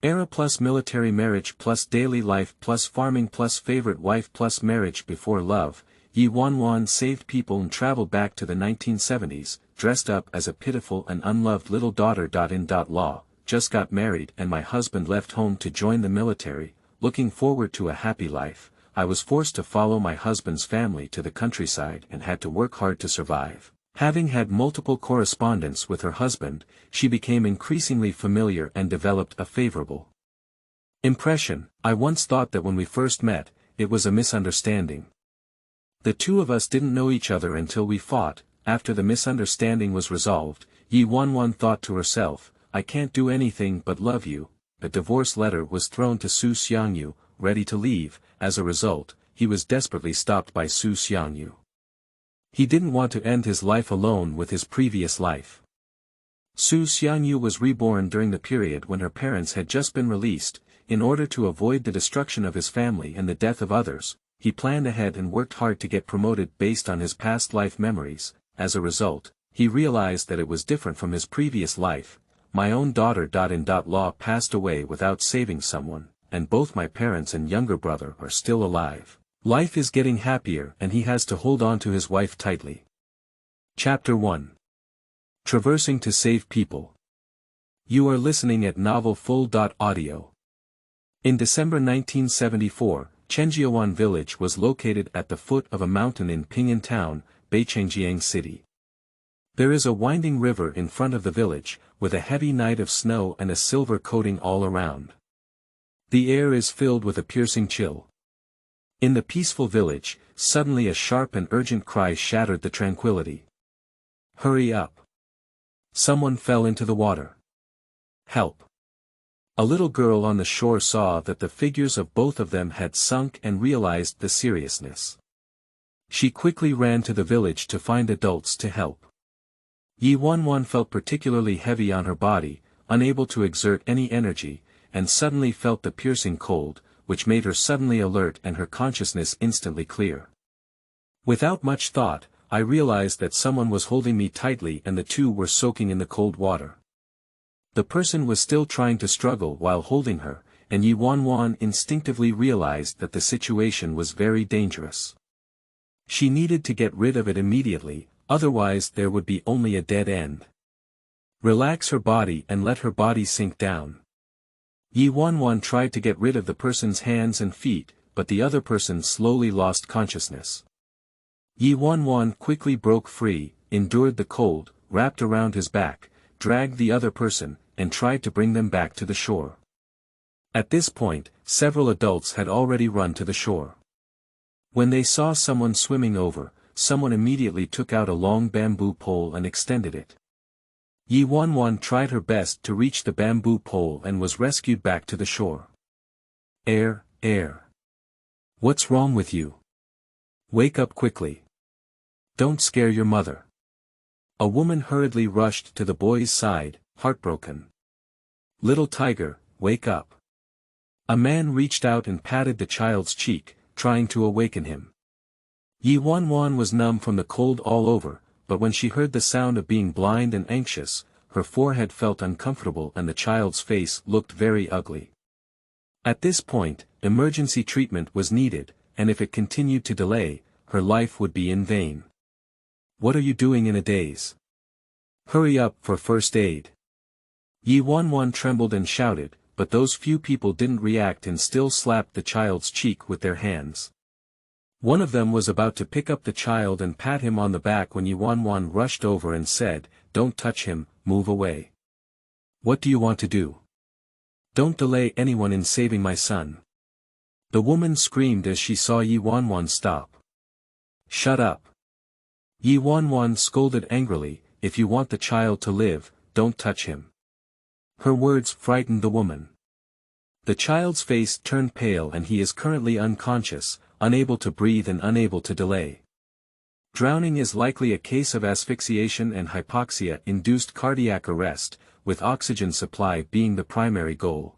Era+Military Marriage+Daily Life+Farming+Favorite Wife+Marriage Before Love, Wanwan saved people and traveled back to the 1970s, dressed up as a pitiful and unloved little daughter. Law, just got married and my husband left home to join the military, looking forward to a happy life. I was forced to follow my husband's family to the countryside and had to work hard to survive. Having had multiple correspondence with her husband, she became increasingly familiar and developed a favorable impression. I once thought that when we first met, it was a misunderstanding. The two of us didn't know each other until we fought. After the misunderstanding was resolved, Wanwan thought to herself, I can't do anything but love you. A divorce letter was thrown to Su Xiangyu, ready to leave. As a result, he was desperately stopped by Su Xiangyu. He didn't want to end his life alone with his previous life. Su Xiangyu was reborn during the period when her parents had just been released. In order to avoid the destruction of his family and the death of others, he planned ahead and worked hard to get promoted based on his past life memories. As a result, he realized that it was different from his previous life. My own daughter. Law passed away without saving someone, and both my parents and younger brother are still alive. Life is getting happier and he has to hold on to his wife tightly. Chapter 1. Traversing to Save People. You are listening at novelfull.audio. In December 1974, Chengjiawan village was located at the foot of a mountain in Ping'an Town, Beichengjiang City. There is a winding river in front of the village, with a heavy night of snow and a silver coating all around. The air is filled with a piercing chill. In the peaceful village, suddenly a sharp and urgent cry shattered the tranquility. Hurry up! Someone fell into the water. Help! A little girl on the shore saw that the figures of both of them had sunk and realized the seriousness. She quickly ran to the village to find adults to help. Wanwan felt particularly heavy on her body, unable to exert any energy, and suddenly felt the piercing cold, which made her suddenly alert and her consciousness instantly clear. Without much thought, I realized that someone was holding me tightly and the two were soaking in the cold water. The person was still trying to struggle while holding her, and Wanwan instinctively realized that the situation was very dangerous. She needed to get rid of it immediately, otherwise there would be only a dead end. Relax her body and let her body sink down. Wanwan tried to get rid of the person's hands and feet, but the other person slowly lost consciousness. Wanwan quickly broke free, endured the cold, wrapped around his back, dragged the other person, and tried to bring them back to the shore. At this point, several adults had already run to the shore. When they saw someone swimming over, someone immediately took out a long bamboo pole and extended it. Wanwan tried her best to reach the bamboo pole and was rescued back to the shore. Air. What's wrong with you? Wake up quickly. Don't scare your mother. A woman hurriedly rushed to the boy's side, heartbroken. Little tiger, wake up. A man reached out and patted the child's cheek, trying to awaken him. Wanwan was numb from the cold all over, but when she heard the sound of being blind and anxious, her forehead felt uncomfortable and the child's face looked very ugly. At this point, emergency treatment was needed, and if it continued to delay, her life would be in vain. What are you doing in a daze? Hurry up for first aid. Wanwan trembled and shouted, but those few people didn't react and still slapped the child's cheek with their hands. One of them was about to pick up the child and pat him on the back when Wanwan rushed over and said, Don't touch him, move away. What do you want to do? Don't delay anyone in saving my son. The woman screamed as she saw Wanwan stop. Shut up. Wanwan scolded angrily, If you want the child to live, don't touch him. Her words frightened the woman. The child's face turned pale and he is currently unconscious, unable to breathe and unable to delay. Drowning is likely a case of asphyxiation and hypoxia-induced cardiac arrest, with oxygen supply being the primary goal.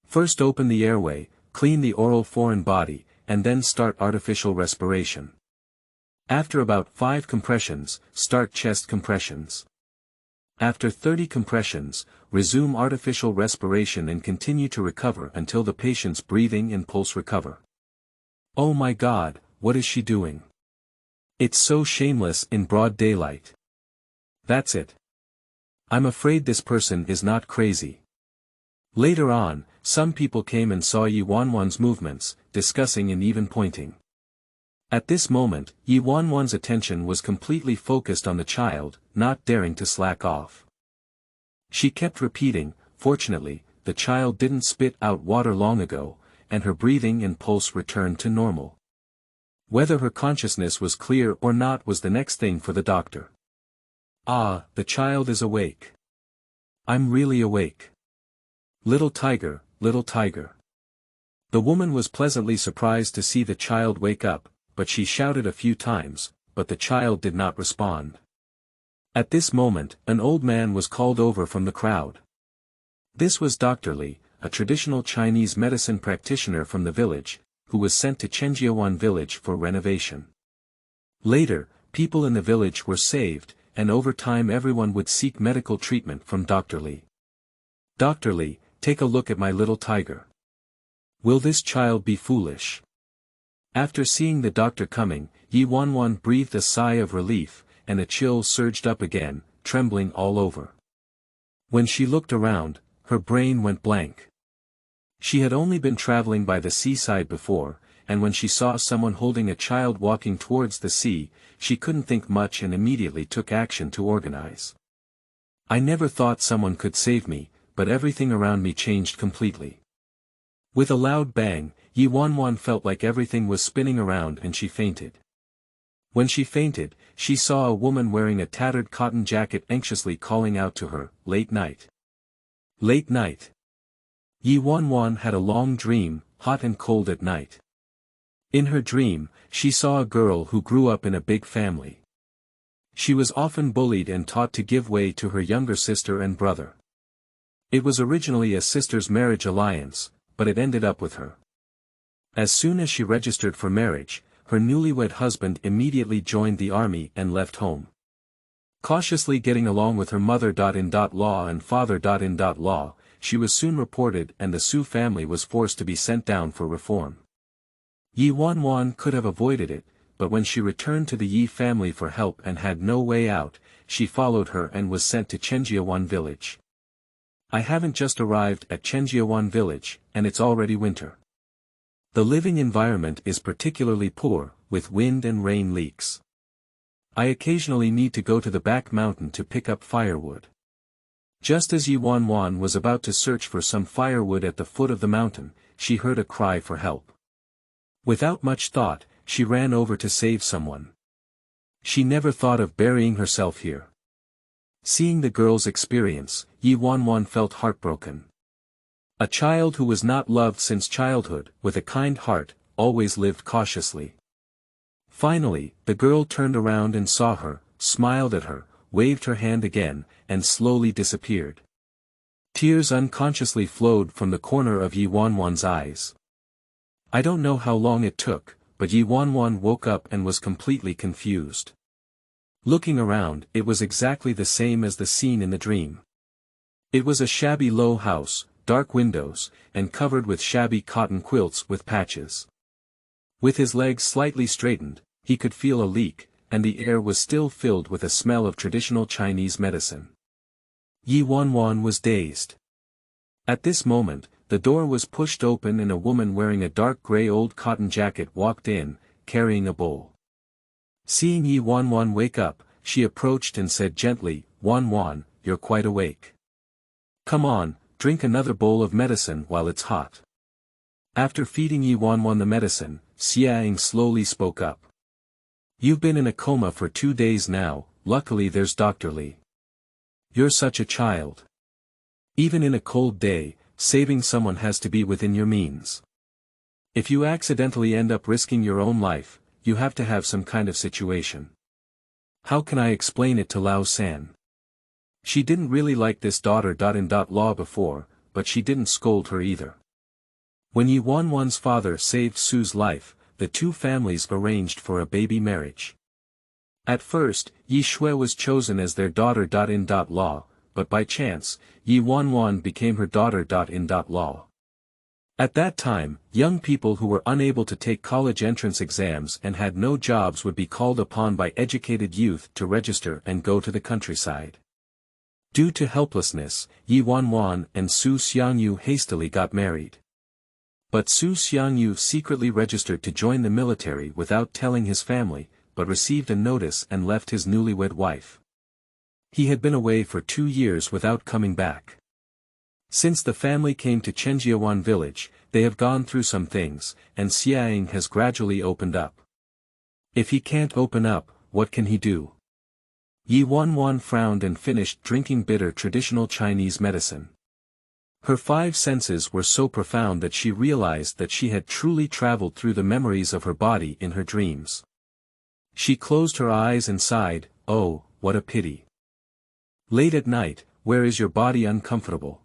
First open the airway, clean the oral foreign body, and then start artificial respiration. After about 5 compressions, start chest compressions. After 30 compressions, resume artificial respiration and continue to recover until the patient's breathing and pulse recover. Oh my God, what is she doing? It's so shameless in broad daylight. That's it. I'm afraid this person is not crazy. Later on, some people came and saw Yi Wanwan's movements, discussing and even pointing. At this moment, Yi Wanwan's attention was completely focused on the child, not daring to slack off. She kept repeating, "Fortunately, the child didn't spit out water long ago, and her breathing and pulse returned to normal." Whether her consciousness was clear or not was the next thing for the doctor. "Ah, the child is awake. I'm really awake. Little tiger, little tiger." The woman was pleasantly surprised to see the child wake up, but she shouted a few times, but the child did not respond. At this moment, an old man was called over from the crowd. This was Dr. Li, a traditional Chinese medicine practitioner from the village, who was sent to Chengjiawan village for renovation. Later, people in the village were saved, and over time everyone would seek medical treatment from Dr. Li. "Dr. Li, take a look at my little tiger. Will this child be foolish?" After seeing the doctor coming, Yi Wanwan breathed a sigh of relief, and a chill surged up again, trembling all over. When she looked around, her brain went blank. She had only been traveling by the seaside before, and when she saw someone holding a child walking towards the sea, she couldn't think much and immediately took action to organize. "I never thought someone could save me, but everything around me changed completely." With a loud bang, Yi Wanwan felt like everything was spinning around and she fainted. When she fainted, she saw a woman wearing a tattered cotton jacket anxiously calling out to her, "Late night. Late night." Yi Wanwan had a long dream, hot and cold at night. In her dream, she saw a girl who grew up in a big family. She was often bullied and taught to give way to her younger sister and brother. It was originally a sister's marriage alliance, but it ended up with her. As soon as she registered for marriage, her newlywed husband immediately joined the army and left home. Cautiously getting along with her mother-in-law and father-in-law, she was soon reported and the Su family was forced to be sent down for reform. Yi Wanwan could have avoided it, but when she returned to the Yi family for help and had no way out, she followed her and was sent to Chengjiawan village. "I haven't just arrived at Chengjiawan village, and it's already winter. The living environment is particularly poor, with wind and rain leaks. I occasionally need to go to the back mountain to pick up firewood." Just as Yi Wanwan was about to search for some firewood at the foot of the mountain, she heard a cry for help. Without much thought, she ran over to save someone. She never thought of burying herself here. Seeing the girl's experience, Yi Wanwan felt heartbroken. A child who was not loved since childhood, with a kind heart, always lived cautiously. Finally, the girl turned around and saw her, smiled at her, waved her hand again, and slowly disappeared. Tears unconsciously flowed from the corner of Yi Wanwan's eyes. I don't know how long it took, but Yi Wanwan woke up and was completely confused. Looking around, it was exactly the same as the scene in the dream. It was a shabby low house, dark windows, and covered with shabby cotton quilts with patches. With his legs slightly straightened, he could feel a leak, and the air was still filled with a smell of traditional Chinese medicine. Yi Wanwan was dazed. At this moment, the door was pushed open and a woman wearing a dark gray old cotton jacket walked in, carrying a bowl. Seeing Yi Wanwan wake up, she approached and said gently, "Wanwan, you're quite awake. Come on, drink another bowl of medicine while it's hot." After feeding Yi Wanwan the medicine, Xiang slowly spoke up. "You've been in a coma for 2 days now, luckily there's Dr. Li. You're such a child. Even in a cold day, saving someone has to be within your means. If you accidentally end up risking your own life, you have to have some kind of situation. How can I explain it to Lao San?" She didn't really like this daughter-in-law before, but she didn't scold her either. When Yi Wanwan's father saved Su's life, the two families arranged for a baby marriage. At first, Yi Shui was chosen as their daughter-in-law, but by chance, Wanwan became her daughter.in.law. At that time, young people who were unable to take college entrance exams and had no jobs would be called upon by educated youth to register and go to the countryside. Due to helplessness, Wanwan and Su Xiangyu hastily got married. But Su Xiangyu secretly registered to join the military without telling his family, but received a notice and left his newlywed wife. He had been away for 2 years without coming back. Since the family came to Chengjiawan village, they have gone through some things, and Xiang has gradually opened up. If he can't open up, what can he do? Wanwan frowned and finished drinking bitter traditional Chinese medicine. Her 5 senses were so profound that she realized that she had truly traveled through the memories of her body in her dreams. She closed her eyes and sighed, "Oh, what a pity. Late at night, where is your body uncomfortable?"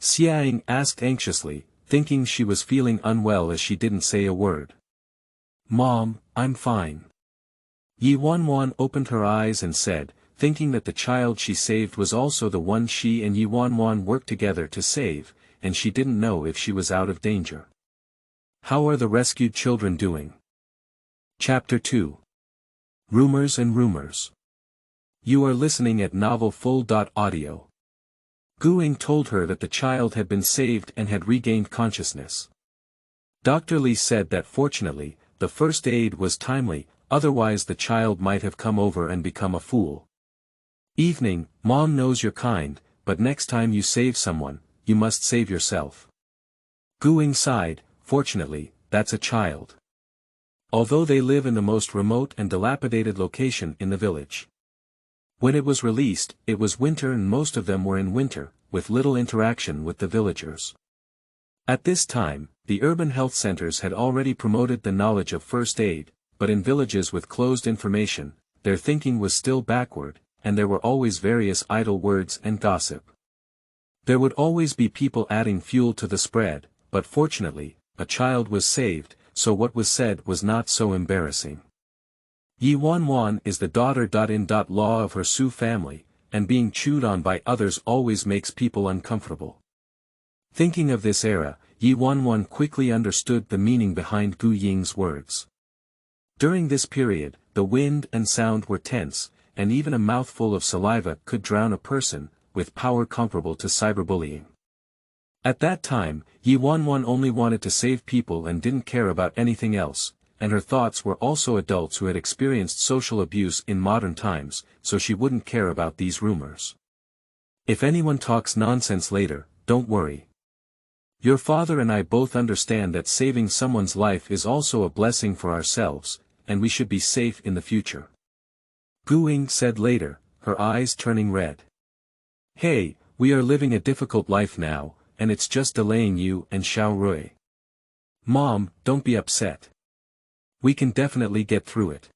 Xiang asked anxiously, thinking she was feeling unwell as she didn't say a word. "Mom, I'm fine." Wanwan opened her eyes and said, thinking that the child she saved was also the one she and Wanwan worked together to save, and she didn't know if she was out of danger. How are the rescued children doing? Chapter 2. Rumors and Rumors. You are listening at novelfull.audio. Guing told her that the child had been saved and had regained consciousness. Dr. Li said that fortunately, the first aid was timely, otherwise the child might have come over and become a fool. Evening, Mom knows you're kind, but next time you save someone, you must save yourself. Guing sighed, fortunately, that's a child. Although they live in the most remote and dilapidated location in the village. When it was released, it was winter and most of them were in winter, with little interaction with the villagers. At this time, the urban health centers had already promoted the knowledge of first aid, but in villages with closed information, their thinking was still backward, and there were always various idle words and gossip. There would always be people adding fuel to the spread, but fortunately, a child was saved, so what was said was not so embarrassing. Wanwan is the daughter.in.law of her Su family, and being chewed on by others always makes people uncomfortable. Thinking of this era, Wanwan quickly understood the meaning behind Gu Ying's words. During this period, the wind and sound were tense, and even a mouthful of saliva could drown a person, with power comparable to cyberbullying. At that time, Wanwan only wanted to save people and didn't care about anything else, and her thoughts were also adults who had experienced social abuse in modern times, so she wouldn't care about these rumors. If anyone talks nonsense later, don't worry. Your father and I both understand that saving someone's life is also a blessing for ourselves, and we should be safe in the future. Guing said later, her eyes turning red. Hey, we are living a difficult life now, and it's just delaying you and Xiao. Mom, don't be upset. We can definitely get through it.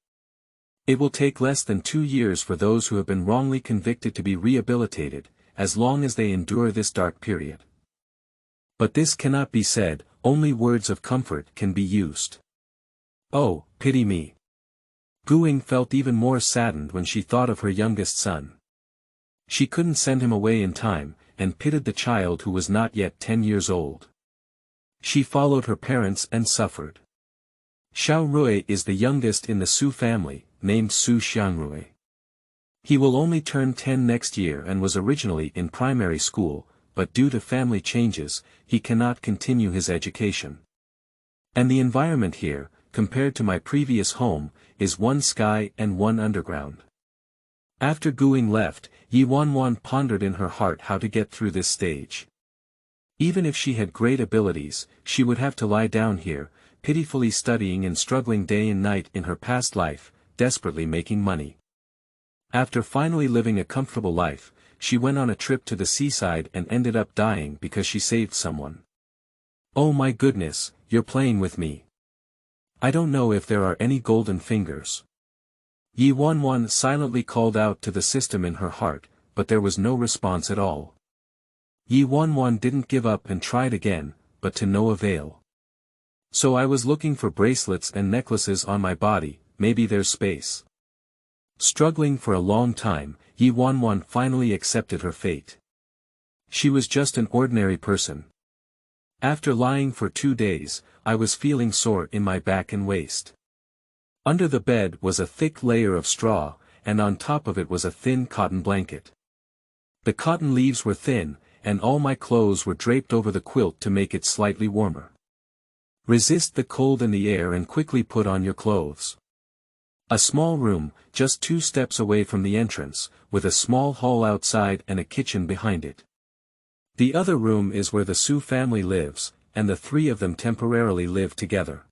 It will take less than 2 years for those who have been wrongly convicted to be rehabilitated, as long as they endure this dark period. But this cannot be said, only words of comfort can be used. Oh, pity me. Guing felt even more saddened when she thought of her youngest son. She couldn't send him away in time, and pitied the child who was not yet 10 years old. She followed her parents and suffered. Xiao is the youngest in the Su family, named Su Xiangyu. He will only turn 10 next year and was originally in primary school, but due to family changes, he cannot continue his education. And the environment here, compared to my previous home, is one sky and one underground. After Guing left, Wanwan pondered in her heart how to get through this stage. Even if she had great abilities, she would have to lie down here, pitifully studying and struggling day and night in her past life, desperately making money. After finally living a comfortable life, she went on a trip to the seaside and ended up dying because she saved someone. Oh my goodness, you're playing with me. I don't know if there are any golden fingers. Wanwan silently called out to the system in her heart, but there was no response at all. Wanwan didn't give up and tried again, but to no avail. So I was looking for bracelets and necklaces on my body, maybe there's space. Struggling for a long time, Yi Wanwan finally accepted her fate. She was just an ordinary person. After lying for 2 days, I was feeling sore in my back and waist. Under the bed was a thick layer of straw, and on top of it was a thin cotton blanket. The cotton leaves were thin, and all my clothes were draped over the quilt to make it slightly warmer. Resist the cold in the air and quickly put on your clothes. A small room, just 2 steps away from the entrance, with a small hall outside and a kitchen behind it. The other room is where the Su family lives, and the 3 of them temporarily live together.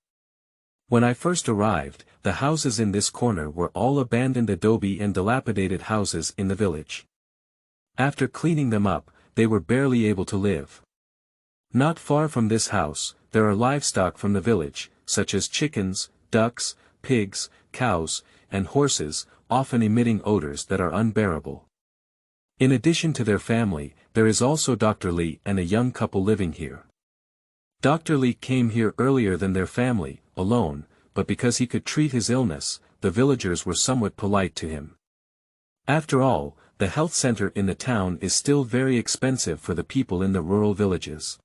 When I first arrived, the houses in this corner were all abandoned adobe and dilapidated houses in the village. After cleaning them up, they were barely able to live. Not far from this house, there are livestock from the village, such as chickens, ducks, pigs, cows, and horses, often emitting odors that are unbearable. In addition to their family, there is also Dr. Li and a young couple living here. Dr. Li came here earlier than their family, alone, but because he could treat his illness, the villagers were somewhat polite to him. After all, the health center in the town is still very expensive for the people in the rural villages.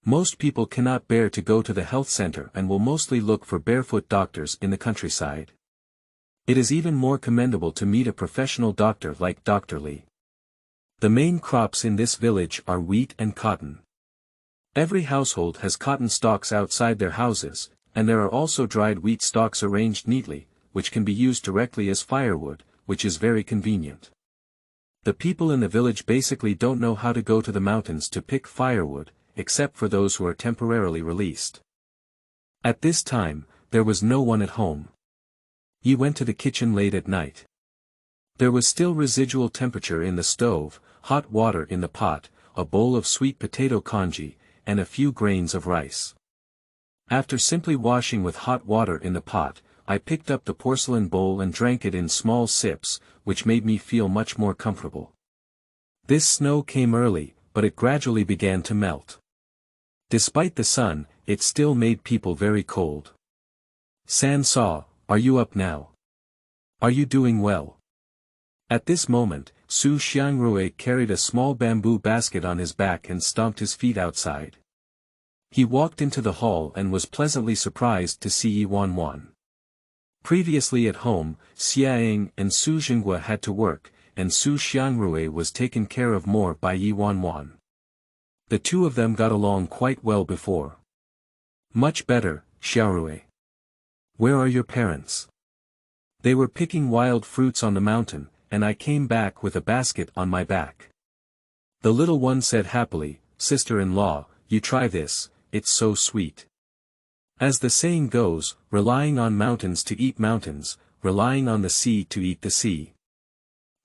Most people cannot bear to go to the health center and will mostly look for barefoot doctors in the countryside. It is even more commendable to meet a professional doctor like Dr. Li. The main crops in this village are wheat and cotton. Every household has cotton stalks outside their houses, and there are also dried wheat stalks arranged neatly, which can be used directly as firewood, which is very convenient. The people in the village basically don't know how to go to the mountains to pick firewood, except for those who are temporarily released. At this time, there was no one at home. Yi went to the kitchen late at night. There was still residual temperature in the stove, hot water in the pot, a bowl of sweet potato congee, and a few grains of rice. After simply washing with hot water in the pot, I picked up the porcelain bowl and drank it in small sips, which made me feel much more comfortable. This snow came early, but it gradually began to melt. Despite the sun, it still made people very cold. San Sa, are you up now? Are you doing well? At this moment, Su Xiangyu carried a small bamboo basket on his back and stomped his feet outside. He walked into the hall and was pleasantly surprised to see Yi Wanwan. Previously at home, Xiang and Su Xiangyu had to work, and Su Xiangyu was taken care of more by Yi Wanwan. The 2 of them got along quite well before. Much better, Xiaorui. Where are your parents? They were picking wild fruits on the mountain, and I came back with a basket on my back. The little one said happily, sister-in-law, you try this, it's so sweet. As the saying goes, relying on mountains to eat mountains, relying on the sea to eat the sea.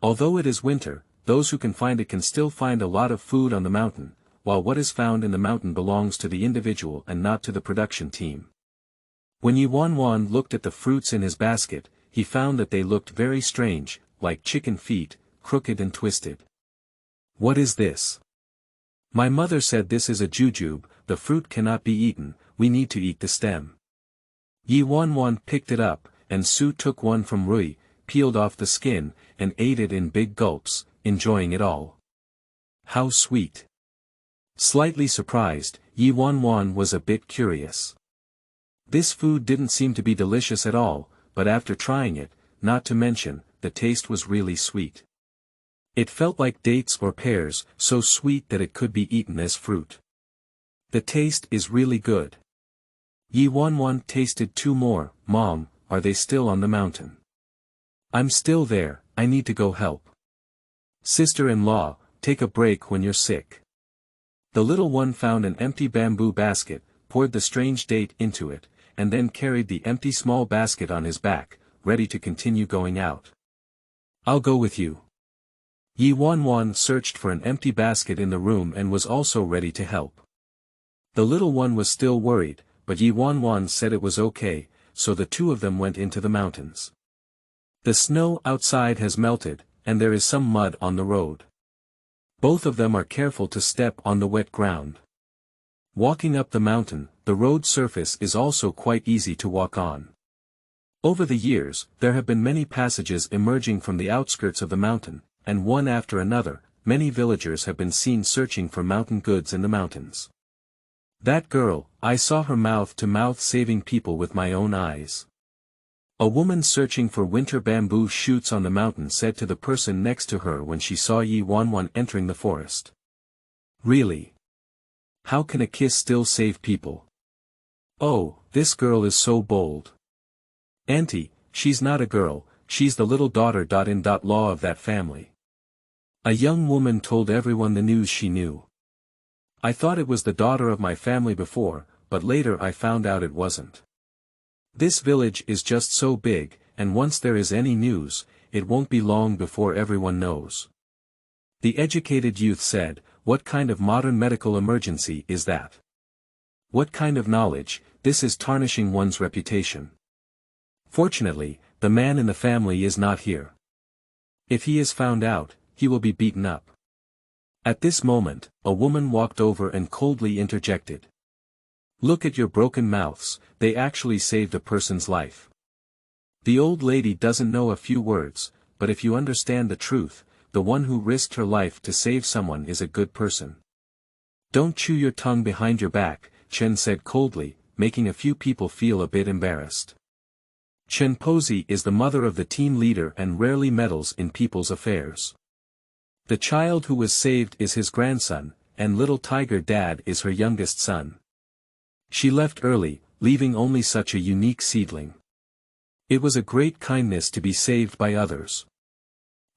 Although it is winter, those who can find it can still find a lot of food on the mountain, while what is found in the mountain belongs to the individual and not to the production team. When Yi Wanwan looked at the fruits in his basket, he found that they looked very strange, like chicken feet, crooked and twisted. What is this? My mother said this is a jujube, the fruit cannot be eaten, we need to eat the stem. Yi Wanwan picked it up, and Su took one from Rui, peeled off the skin, and ate it in big gulps, enjoying it all. How sweet! Slightly surprised, Yi Wanwan was a bit curious. This food didn't seem to be delicious at all, but after trying it, not to mention, the taste was really sweet. It felt like dates or pears, so sweet that it could be eaten as fruit. The taste is really good. Yi Wanwan tasted 2 more. Mom, are they still on the mountain? I'm still there, I need to go help. Sister-in-law, take a break when you're sick. The little one found an empty bamboo basket, poured the strange date into it, and then carried the empty small basket on his back, ready to continue going out. I'll go with you. Yi Wanwan searched for an empty basket in the room and was also ready to help. The little one was still worried, but Yi Wanwan said it was okay, so the 2 of them went into the mountains. The snow outside has melted, and there is some mud on the road. Both of them are careful to step on the wet ground. Walking up the mountain, the road surface is also quite easy to walk on. Over the years, there have been many passages emerging from the outskirts of the mountain, and one after another, many villagers have been seen searching for mountain goods in the mountains. That girl, I saw her mouth to mouth saving people with my own eyes. A woman searching for winter bamboo shoots on the mountain said to the person next to her when she saw Wanwan entering the forest. Really? How can a kiss still save people? Oh, this girl is so bold. Auntie, she's not a girl, she's the little daughter.in.law of that family. A young woman told everyone the news she knew. I thought it was the daughter of my family before, but later I found out it wasn't. This village is just so big, and once there is any news, it won't be long before everyone knows. The educated youth said, "What kind of modern medical emergency is that? What kind of knowledge, this is tarnishing one's reputation." Fortunately, the man in the family is not here. If he is found out, he will be beaten up. At this moment, a woman walked over and coldly interjected. "Look at your broken mouths, they actually saved a person's life." The old lady doesn't know a few words, but if you understand the truth, the one who risked her life to save someone is a good person. "Don't chew your tongue behind your back," Chen said coldly, making a few people feel a bit embarrassed. Chen Posey is the mother of the team leader and rarely meddles in people's affairs. The child who was saved is his grandson, and little Tiger Dad is her youngest son. She left early, leaving only such a unique seedling. It was a great kindness to be saved by others.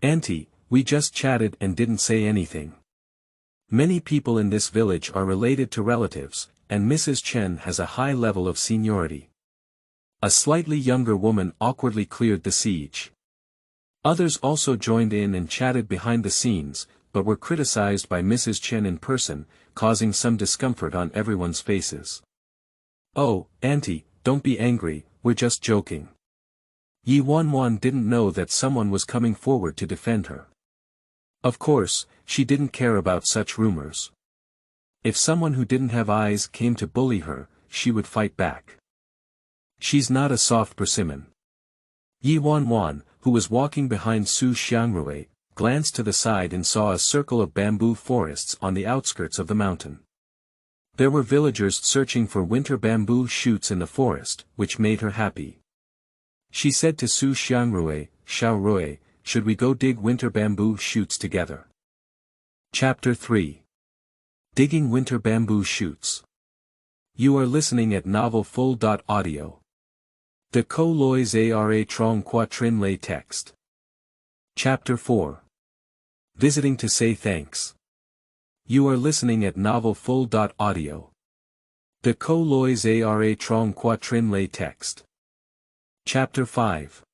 "Auntie, we just chatted and didn't say anything. Many people in this village are related to relatives, and Mrs. Chen has a high level of seniority." A slightly younger woman awkwardly cleared the siege. Others also joined in and chatted behind the scenes, but were criticized by Mrs. Chen in person, causing some discomfort on everyone's faces. "Oh, Auntie, don't be angry, we're just joking." Yi Wanwan didn't know that someone was coming forward to defend her. Of course, she didn't care about such rumors. If someone who didn't have eyes came to bully her, she would fight back. She's not a soft persimmon. Yi Wanwan, who was walking behind Su Xiangyu, glanced to the side and saw a circle of bamboo forests on the outskirts of the mountain. There were villagers searching for winter bamboo shoots in the forest, which made her happy. She said to Su Xiangyu, "Xiaorui, should we go dig winter bamboo shoots together?" Chapter 3. Digging Winter Bamboo Shoots. You are listening at novelfull.audio. De Co Lois Ara Trong Quatrin Lay Text. Chapter 4. Visiting to say thanks. You are listening at novelfull.audio. De Co Lois Ara Trong Quatrin Lay Text. Chapter 5.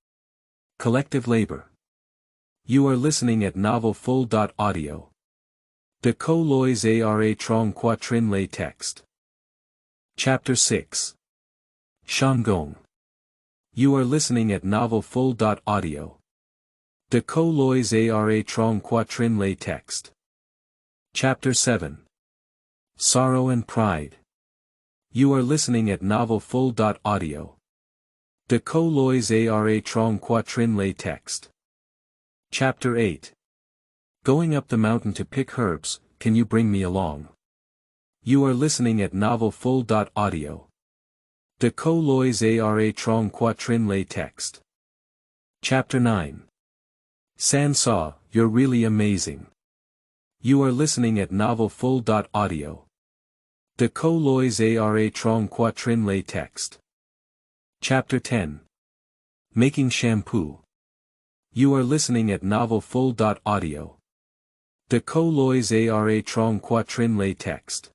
Collective Labor. You are listening at novelfull.audio. De Co Lois Ara Trong Quatrin Lay Text. Chapter 6. Shanggong. You are listening at novelfull.audio. De Co Lois Ara Trong Quatrin Lay Text. Chapter 7. Sorrow and Pride. You are listening at novelfull.audio. De Co Lois Ara Trong Quatrin Lay Text. Chapter 8. Going up the mountain to pick herbs, can you bring me along? You are listening at novelfull.audio. De Co Lois Ara Trong Quatrin Lay Text. Chapter 9. San Saw, you're really amazing. You are listening at novelfull.audio. De Co Lois Ara Trong Quatrin Lay Text. Chapter 10. Making Shampoo. You are listening at novelfull.audio. De Co Lois Ara Trong Quatrin Lay Text.